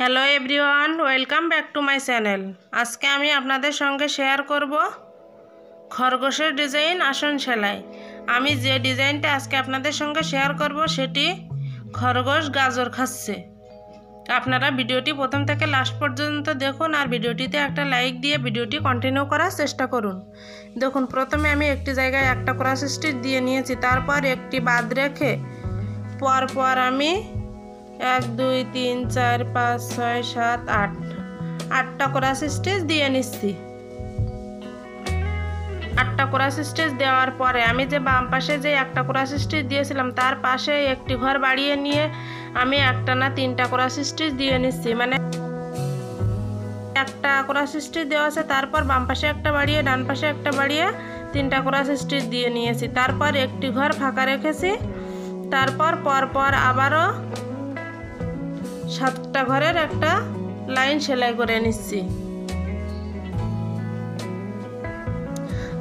Hello everyone, welcome back to my channel. আজকে আমি আপনাদের সঙ্গে শেয়ার করব খরগোশের ডিজাইন আসন সেলাই। আমি যে ডিজাইনটা আজকে আপনাদের সঙ্গে শেয়ার করব সেটি খরগোশ গাজর খাচ্ছে। আপনারা ভিডিওটি প্রথম থেকে লাস্ট পর্যন্ত দেখুন আর ভিডিওটিতে একটা লাইক দিয়ে ভিডিওটি কন্টিনিউ করার চেষ্টা করুন। দেখুন, প্রথমে আমি একটি জায়গায় একটা ক্রস স্টিচ দিয়ে নিয়েছি, তারপর একটি বাদ রেখে পরপর আমি 1 2 3 4 5 6 7 8 আটটা ক্রস স্টিচ দিয়ে নিচ্ছি। আটটা ক্রস স্টিচ দেওয়ার পরে আমি যে বাম পাশে যে একটা ক্রস স্টিচ দিয়েছিলাম তার পাশে একটি ঘর বাড়িয়ে নিয়ে আমি একটা না তিনটা ক্রস স্টিচ দিয়ে নিচ্ছি। মানে একটা ক্রস স্টিচ দেওয়া আছে, তারপর বাম পাশে একটা বাড়িয়ে ডান পাশে একটা বাড়িয়ে তিনটা ক্রস স্টিচ দিয়ে নিয়েছি। তারপর একটি ঘর ফাঁকা রেখেছি, তারপর পরপর আবারও 7টা ঘরের একটা লাইন সেলাই করে নিচ্ছি।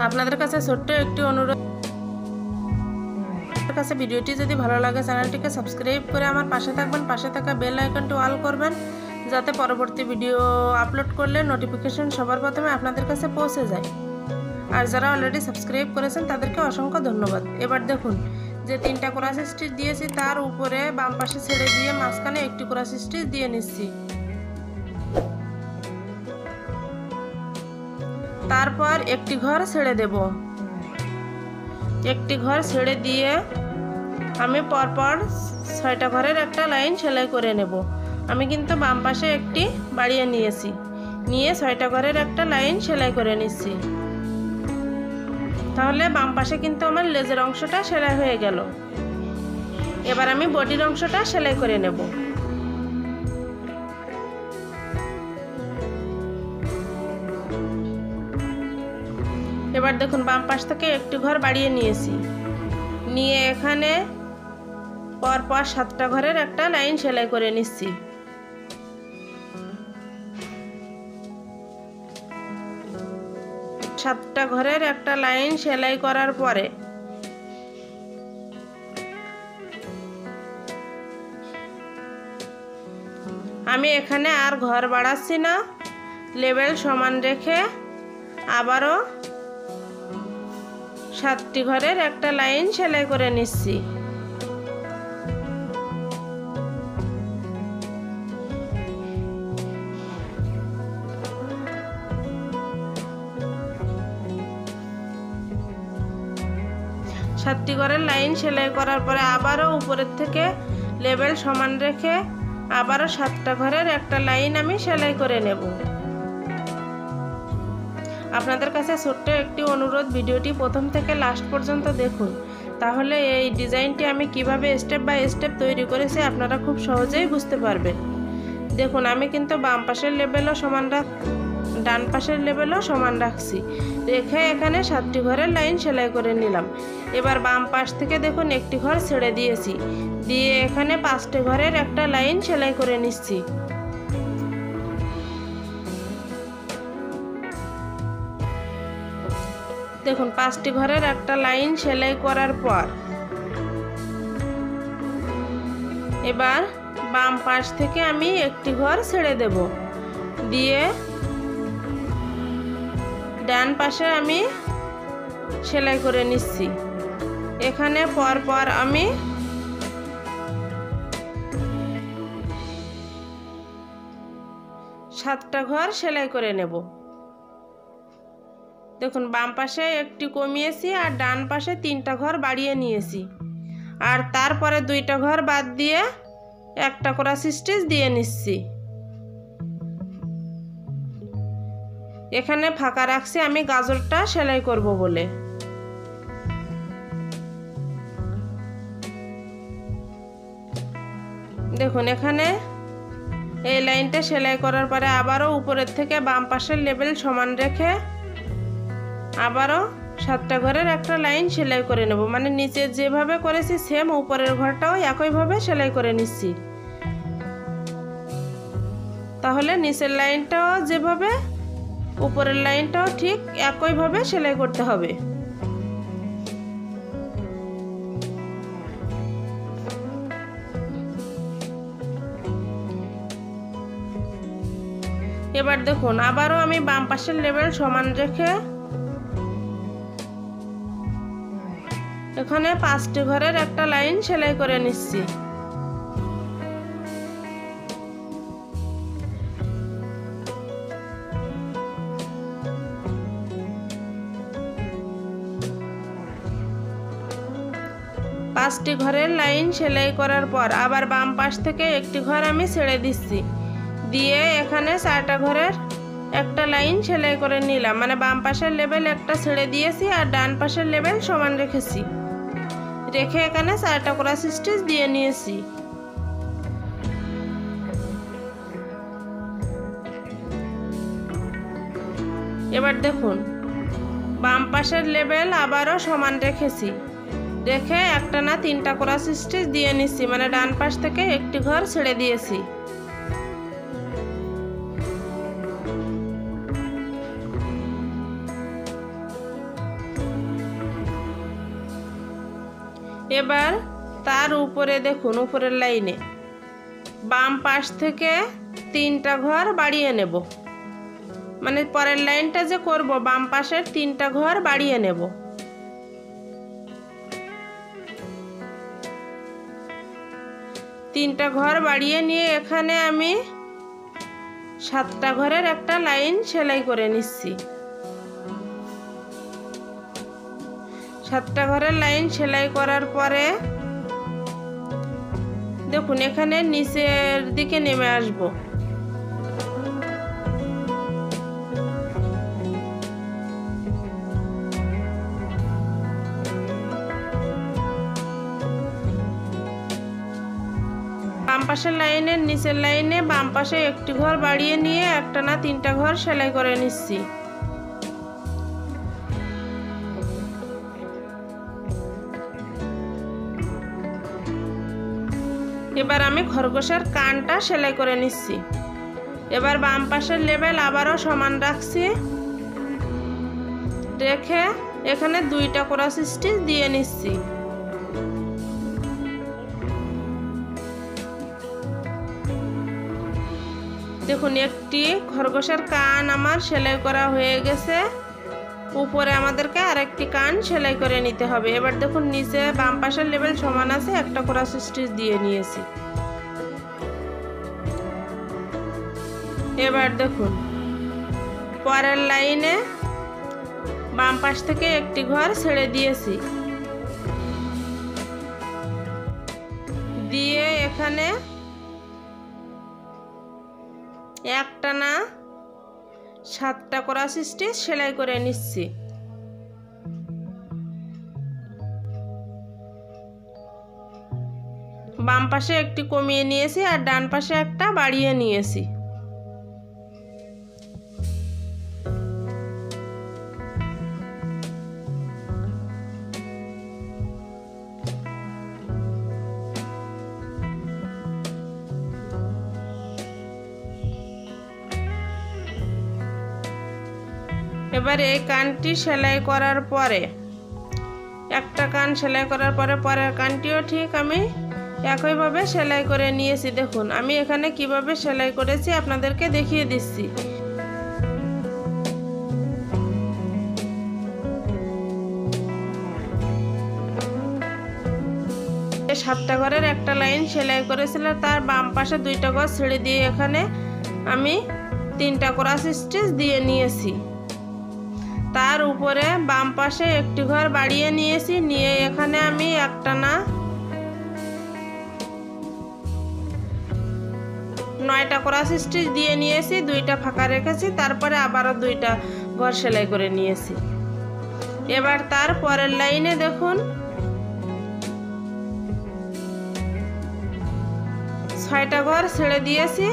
আপনাদের কাছে ছোট্ট একটি অনুরোধ, কাছে ভিডিওটি যদি ভালো লাগে চ্যানেলটিকে সাবস্ক্রাইব করে আমার পাশে থাকবেন, পাশে থাকা বেল আইকনটি অল করবেন যাতে পরবর্তী ভিডিও আপলোড করলে নোটিফিকেশন সবার প্রথমে আপনাদের কাছে পৌঁছে যায়। আর যারা অলরেডি সাবস্ক্রাইব করেছেন তাদেরকে অসংখ্য ধন্যবাদ। এবার দেখুন, যে তিনটা ক্রস স্টিচ দিয়েছি তার উপরে বাম পাশে ছেড়ে দিয়ে মাঝখানে একটি ক্রস স্টিচ দিয়ে নিচ্ছি। তারপর একটি ঘর ছেড়ে দেব। একটি ঘর ছেড়ে দিয়ে আমি পরপর 6টা ঘরের একটা লাইন সেলাই করে নেব। আমি কিন্তু বাম পাশে একটি বাড়িয়ে নিয়েছি, নিয়ে 6টা ঘরের একটা লাইন সেলাই করে নিচ্ছি। তাহলে বাম পাশে কিন্তু আমার লেজের অংশটা সেলাই হয়ে গেল। এবার আমি বডির অংশটা সেলাই করে নেব। এবার দেখুন, বাম পাশ থেকে একটি ঘর বাড়িয়ে নিয়েছি, নিয়ে এখানে পরপর 7টা ঘরের একটা লাইন সেলাই করে নিচ্ছি। সাতটা ঘরের একটা লাইন সেলাই করার পরে আমি এখানে আর ঘর বাড়াচ্ছি না, লেভেল সমান রেখে আবারও 7টি ঘরের একটা লাইন সেলাই করে নিচ্ছি। সাতটি ঘরের লাইন সেলাই করার পরে আবারও উপরের থেকে লেভেল সমান রেখে আবারও 7টা ঘরের একটা লাইন আমি সেলাই করে নেব। আপনাদের কাছে ছোট্ট একটি অনুরোধ, ভিডিওটি প্রথম থেকে লাস্ট পর্যন্ত দেখুন, তাহলে এই ডিজাইনটি আমি কিভাবে স্টেপ বাই স্টেপ তৈরি করেছি আপনারা খুব সহজেই বুঝতে পারবেন। দেখুন, আমি কিন্তু বাম পাশের লেভেলও সমান ডান পাশের লেভেলও সমান রাখছি, রেখে এখানে 7টি ঘরের লাইন সেলাই করে নিলাম। এবার বাম পাশ থেকে দেখুন একটি ঘর ছেড়ে দিয়েছি, দিয়ে এখানে 5টি ঘরের একটা লাইন সেলাই করে নিচ্ছি। দেখুন, 5টি ঘরের একটা লাইন সেলাই করার পর এবার বাম পাশ থেকে আমি একটি ঘর ছেড়ে দেব, দিয়ে ডান পাশে আমি সেলাই করে নিচ্ছি। এখানে পরপর আমি 7টা ঘর সেলাই করে নেব। দেখুন, বাম পাশে একটি কমিয়েছি আর ডান পাশে 3টা ঘর বাড়িয়ে নিয়েছি, আর তারপরে 2টা ঘর বাদ দিয়ে একটা ক্রস স্টিচ দিয়ে নিচ্ছি। এখানে ফাঁকা রাখছি আমি গাজরটা সেলাই করব বলে। দেখুন, এখানে এই লাইনটা সেলাই করার পরে আবারও উপরের থেকে বাম পাশের লেভেল সমান রেখে আবারও 7টা ঘরের একটা লাইন সেলাই করে নেব। মানে নিচে যেভাবে করেছি সেম উপরের ঘরটাও একইভাবে সেলাই করে নিচ্ছি। তাহলে নিচের লাইনটাও যেভাবে উপরের লাইনটাও ঠিক একইভাবে সেলাই করতে হবে। এবার দেখুন আবারও আমি বাম পাশের লেবেল সমান রেখে এখানে 5টি ঘরের একটা লাইন সেলাই করে নিচ্ছি। পাঁচটি ঘরের লাইন সেলাই করার পর আবার বাম পাশ থেকে একটি ঘর আমি ছেড়ে দিচ্ছি, দিয়ে এখানে 4টা ঘরের একটা লাইন সেলাই করে নিলাম। মানে বাম পাশের লেবেল একটা ছেড়ে দিয়েছি আর ডান পাশের লেবেল সমান রেখেছি, রেখে এখানে 4টা ক্রস স্টিচ দিয়ে নিয়েছি। এবার দেখুন বাম পাশের লেবেল আবারও সমান রেখেছি, রেখে একটা না 3টা ক্রস স্টিচ দিয়ে নিচ্ছি। মানে ডান পাশ থেকে একটি ঘর ছেড়ে দিয়েছি। এবার তার উপরে দেখুন উপরের লাইনে বাম পাশ থেকে 3টা ঘর বাড়িয়ে নেব। মানে পরের লাইনটা যে করব বাম পাশের 3টা ঘর বাড়িয়ে নেব। তিনটা ঘর বাড়িয়ে নিয়ে এখানে আমি 7টা ঘরের একটা লাইন সেলাই করে নিচ্ছি। 7টা ঘরের লাইন সেলাই করার পরে দেখুন এখানে নিচের দিকে নেমে আসব। বাম পাশের লাইনের নিচের লাইনে বাম পাশে একটি ঘর বাড়িয়ে নিয়ে একটা না 3টা ঘর সেলাই করে নিচ্ছি। এবার আমি খরগোশের কানটা সেলাই করে নিচ্ছি। এবার বাম পাশের লেবেল আবারও সমান রাখছি, রেখে এখানে 2টা ক্রস স্টিচ দিয়ে নিচ্ছি। দেখুন একটি খরগোশের কান আমার সেলাই করা হয়ে গেছে। উপরে আমাদেরকে আরেকটি কান সেলাই করে নিতে হবে। এবার দেখুন নিচে বাম পাশের লেবেল সমান আছে, একটা ক্রস স্টিচ দিয়ে নিয়েছি। এবার দেখুন পরের লাইনে বাম পাশ থেকে একটি ঘর ছেড়ে দিয়েছি, দিয়ে এখানে একটা না 7টা ক্রস স্টিচ সেলাই করে নিচ্ছি। বাম পাশে একটি কমিয়ে নিয়েছি আর ডান পাশে একটা বাড়িয়ে নিয়েছি। এবার এই কানটি সেলাই করার পরে একটা কান সেলাই করার পরে পরের কানটিও ঠিক আমি একইভাবে সেলাই করে নিয়েছি। দেখুন আমি এখানে কিভাবে সেলাই করেছি আপনাদেরকে দেখিয়ে দিচ্ছি। এই 7টা ঘরের একটা লাইন সেলাই করেছিলাম, তার বাম পাশে 2টা ঘর ছেড়ে দিয়ে এখানে আমি 3টা ক্রস স্টিচ দিয়ে নিয়েছি। তার উপরে বাম পাশে একটি ঘর বাড়িয়ে নিয়েছি, নিয়ে এখানে আমি একটা না 9টা ক্রস স্টিচ দিয়ে নিয়েছি, 2টা ফাঁকা রেখেছি, তারপরে আবারও 2টা ঘর সেলাই করে নিয়েছি। এবার তার পরের লাইনে দেখুন 6টা ঘর ছেড়ে দিয়েছি,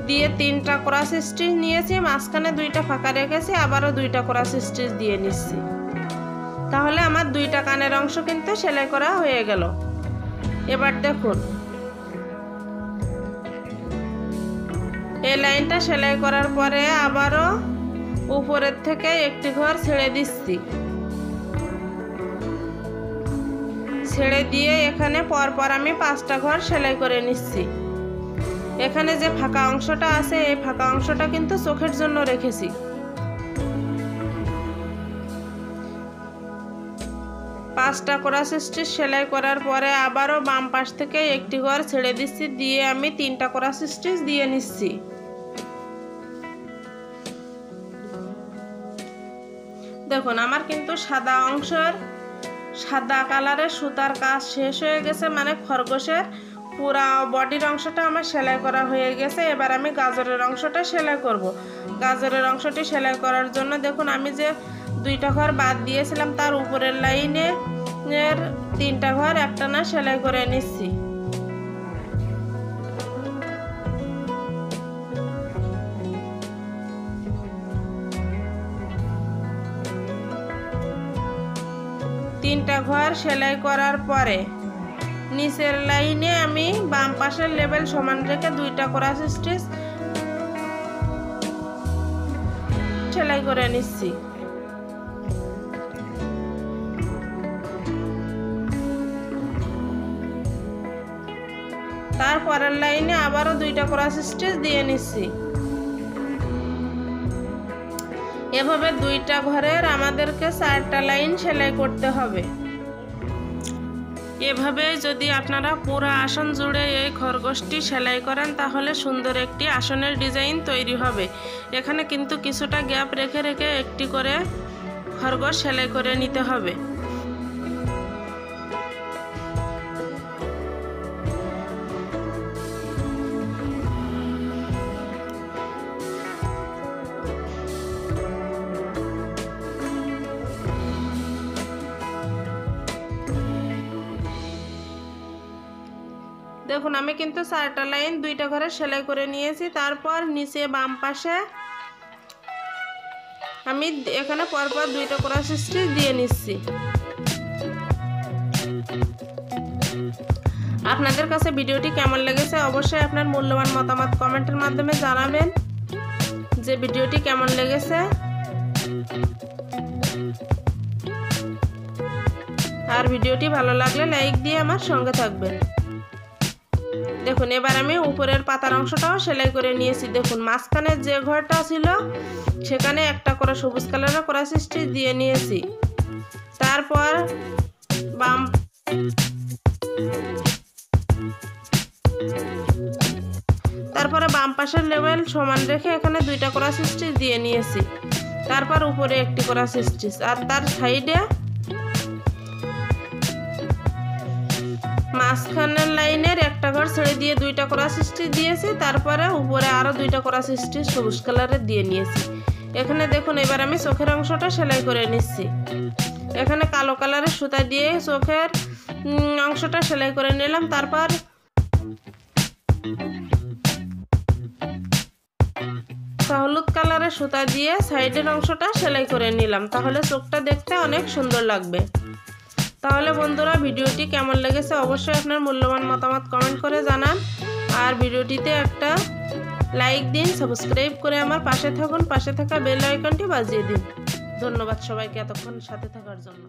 দিয়ে 3টা ক্রস স্টিচ নিয়েছি, মাঝখানে 2টা ফাঁকা রেখেছি, আবারও 2টা ক্রস স্টিচ দিয়ে নিচ্ছি। তাহলে আমার 2টা কানের অংশ কিন্তু সেলাই করা হয়ে গেল। এবার দেখুন এই লাইনটা সেলাই করার পরে আবারও উপরের থেকে একটি ঘর ছেড়ে দিচ্ছি, ছেড়ে দিয়ে এখানে পরপর আমি 5টা ঘর সেলাই করে নিচ্ছি। এখানে যে ফাঁকা অংশটা আছে এই ফাঁকা অংশটা কিন্তু চোখের জন্য রেখেছি। পাঁচটা ক্রস স্টিচ সেলাই করার পরে আবারও বাম পাশ থেকে একটি ঘর ছেড়ে দিচ্ছি, দিয়ে আমি 3টা ক্রস স্টিচ দিয়ে নিচ্ছি। দেখুন আমার কিন্তু সাদা অংশের সাদা কালারের সুতার কাজ শেষ হয়ে গেছে, মানে খরগোশের পুরা বডির অংশটা আমার সেলাই করা হয়ে গেছে। এবার আমি গাজরের অংশটা সেলাই করব। গাজরের অংশটি সেলাই করার জন্য দেখুন আমি যে 2টা ঘর বাদ দিয়েছিলাম তার উপরের লাইনের 3টা ঘর একটানা সেলাই করে নিচ্ছি। তিনটা ঘর সেলাই করার পরে নিচের লাইনে আমি বাম পাশের লেভেল সমান রেখে 2টা ক্রস স্টিচ সেলাই করে নিচ্ছি। তারপরের লাইনে আবারও 2টা ক্রস স্টিচ দিয়ে নিচ্ছি। এভাবে 2টা ঘরের আমাদেরকে 4টা লাইন সেলাই করতে হবে। এভাবে যদি আপনারা পুরো আসন জুড়ে এই খরগোশটি সেলাই করেন তাহলে সুন্দর একটি আসনের ডিজাইন তৈরি হবে। এখানে কিন্তু কিছুটা গ্যাপ রেখে রেখে একটি করে খরগোশ সেলাই করে নিতে হবে। দেখুন আমি কিন্তু 4টা লাইন 2টা ঘরে সেলাই করে নিয়েছি। তারপর নিচে বাম পাশে আমি এখানে পরপর 2টা ক্রস স্টিচ দিয়ে নিচ্ছি। আপনাদের কাছে ভিডিওটি কেমন লেগেছে অবশ্যই আপনার মূল্যবান মতামত কমেন্টের মাধ্যমে জানাবেন যে ভিডিওটি কেমন লেগেছে। আর ভিডিওটি ভালো লাগলে লাইক দিয়ে আমার সঙ্গে থাকবেন। দেখুন এবার আমি উপরের পাতার অংশটাও সেলাই করে নিয়েছি। দেখুন মাঝখানে যে ঘরটা ছিল সেখানে একটা করে সবুজ কালারের ক্রস স্টিচ দিয়ে নিয়েছি। তারপর বাম পাশের লেভেল সমান রেখে এখানে 2টা ক্রস স্টিচ দিয়ে নিয়েছি। তারপর উপরে একটি ক্রস স্টিচ আর তার সাইডে মাঝখানের লাইনের একটা ঘর ছেড়ে দিয়ে 2টা ক্রস স্টিচ দিয়েছি। তারপরে উপরে আরো 2টা ক্রস স্টিচ সবুজ কালারের দিয়ে নিয়েছি। এখানে দেখুন এবার আমি চোখের অংশটা সেলাই করে নিচ্ছি। এখানে কালো কালারের সুতা দিয়ে চোখের অংশটা সেলাই করে নিলাম। তারপর হলুদ কালারের সুতা দিয়ে সাইডের অংশটা সেলাই করে নিলাম, তাহলে চোখটা দেখতে অনেক সুন্দর লাগবে। তাহলে বন্ধুরা ভিডিওটি কেমন লেগেছে অবশ্যই আপনার মূল্যবান মতামত কমেন্ট করে জানান। আর ভিডিওটিতে একটা লাইক দিন, সাবস্ক্রাইব করে আমার পাশে থাকুন, পাশে থাকা বেল আইকনটি বাজিয়ে দিন। ধন্যবাদ সবাইকে এতক্ষণ সাথে থাকার জন্য।